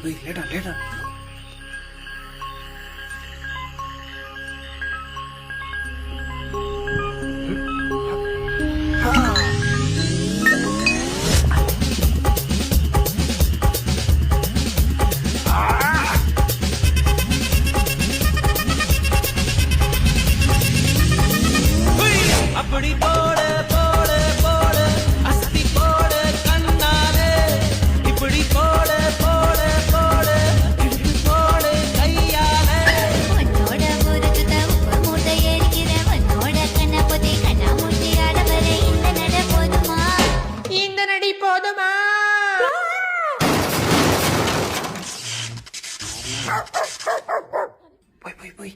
லேட்டா லேட்டா. அப்படி போட போட போட அஸ்தி போட கண்ணாலே இப்படி போட போட போட இழுத்து போட கையாலே உன்னோட முறுக்குத உப்பு மூட்டை எரிக்கிற உன்னோட கண்ணபதி கண்ணாமூச்சி ஆடவர இந்த நட போதுமா இந்த நடி போதுமா? போய்